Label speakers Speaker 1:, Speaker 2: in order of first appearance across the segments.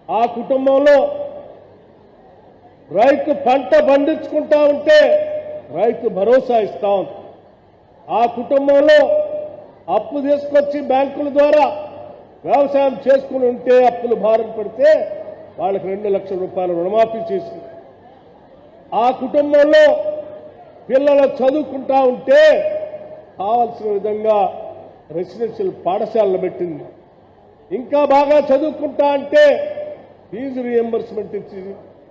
Speaker 1: ఆ కుటుంబంలో రైతు పంట పండించుకుంటా ఉంటే రైతు భరోసా ఇస్తా ఉంది. ఆ కుటుంబంలో అప్పు తీసుకొచ్చి బ్యాంకుల ద్వారా వ్యవసాయం చేసుకుని ఉంటే అప్పులు భారం పడితే వాళ్ళకి 2 లక్షల రూపాయలు రుణమాఫీ చేసింది. ఆ కుటుంబంలో పిల్లలు చదువుకుంటా ఉంటే కావాల్సిన విధంగా రెసిడెన్షియల్ పాఠశాలలు పెట్టింది. ఇంకా బాగా చదువుకుంటా అంటే ఫీజు రీఎంబర్స్మెంట్ ఇచ్చి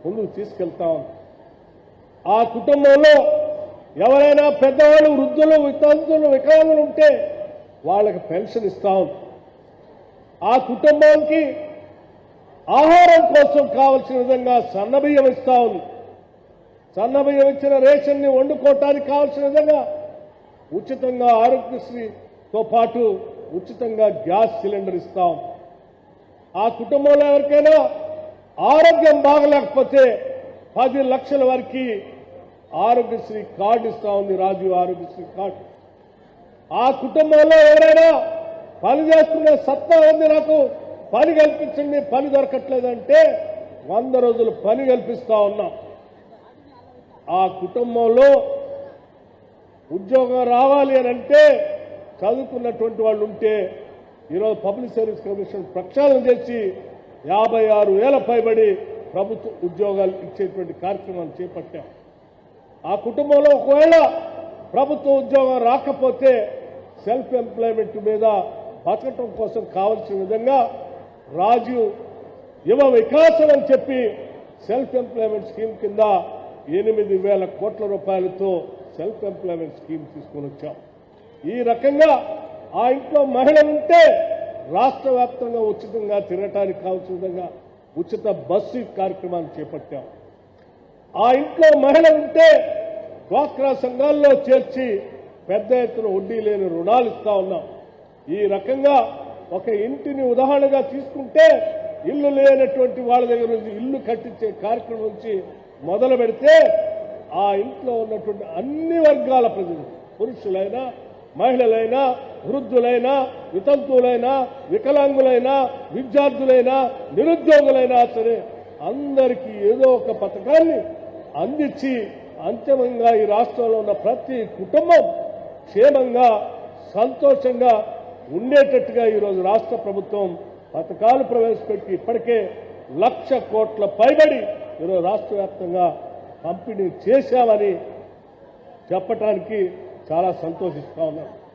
Speaker 1: ముందుకు తీసుకెళ్తా ఉంది. ఆ కుటుంబంలో ఎవరైనా పెద్దవాళ్ళు, వృద్ధులు, వితంతులు, వికలాంగులు ఉంటే వాళ్ళకి పెన్షన్ ఇస్తా ఉంది. ఆ కుటుంబానికి ఆహారం కోసం కావలసిన విధంగా సన్నబియ్యం ఇస్తా ఉంది. సన్నబియ్యం ఇచ్చిన రేషన్ని వండుకోవటానికి కావలసిన విధంగా ఉచితంగా ఆరోగ్యశ్రీతో పాటు ఉచితంగా గ్యాస్ సిలిండర్ ఇస్తాం. ఆ కుటుంబంలో ఎవరికైనా ఆరోగ్యం బాగలేకపోతే 10 లక్షల వరకు ఆరోగ్యశ్రీ కార్డు ఇస్తా ఉంది, రాజీవ్ ఆరోగ్యశ్రీ కార్డు. ఆ కుటుంబంలో ఎవరైనా పని చేసుకునే సత్తా ఉంది, నాకు పని కల్పించండి, పని దొరకట్లేదంటే 100 రోజులు పని కల్పిస్తా ఉన్నాం. ఆ కుటుంబంలో ఉద్యోగం రావాలి అని అంటే చదువుకున్నటువంటి వాళ్ళు ఉంటే ఈరోజు పబ్లిక్ సర్వీస్ కమిషన్ ప్రక్షాళన చేసి 56,000 పైబడి ప్రభుత్వ ఉద్యోగాలు ఇచ్చేటువంటి కార్యక్రమాలు చేపట్టాం. ఆ కుటుంబంలో ఒకవేళ ప్రభుత్వ ఉద్యోగం రాకపోతే సెల్ఫ్ ఎంప్లాయ్మెంట్ మీద బతకటం కోసం కావలసిన విధంగా రాజీవ్ యువ వికాసం అని చెప్పి సెల్ఫ్ ఎంప్లాయ్మెంట్ స్కీమ్ కింద 8,000 కోట్ల రూపాయలతో సెల్ఫ్ ఎంప్లాయ్మెంట్ స్కీమ్ తీసుకొని వచ్చాం. ఈ రకంగా ఆ ఇంట్లో మహిళ ఉంటే రాష్ట్ర వ్యాప్తంగా ఉచితంగా తిరగటానికి కావాల్సిన విధంగా ఉచిత బస్సు కార్యక్రమాన్ని చేపట్టాం. ఆ ఇంట్లో మహిళ ఉంటే డ్వాక్రా సంఘాల్లో చేర్చి పెద్ద ఎత్తున వడ్డీ లేని రుణాలు ఇస్తా ఉన్నాం. ఈ రకంగా ఒక ఇంటిని ఉదాహరణగా తీసుకుంటే ఇల్లు లేనటువంటి వాళ్ళ దగ్గర నుంచి ఇల్లు కట్టించే కార్యక్రమం నుంచి మొదలు పెడితే ఆ ఇంట్లో ఉన్నటువంటి అన్ని వర్గాల ప్రజలు, పురుషులైనా, మహిళలైనా, వృద్ధులైనా, వితంతువులైనా, వికలాంగులైనా, విద్యార్థులైనా, నిరుద్యోగులైనా సరే అందరికీ ఏదో ఒక పథకాన్ని అందించి అంతిమంగా ఈ రాష్ట్రంలో ఉన్న ప్రతి కుటుంబం క్షేమంగా, సంతోషంగా ఉండేటట్టుగా ఈరోజు రాష్ట్ర ప్రభుత్వం పథకాలు ప్రవేశపెట్టి ఇప్పటికే 1,00,000 కోట్ల పైబడి ఈరోజు రాష్ట్ర వ్యాప్తంగా పంపిణీ చేశామని చెప్పడానికి చాలా సంతోషిస్తా ఉన్నాం.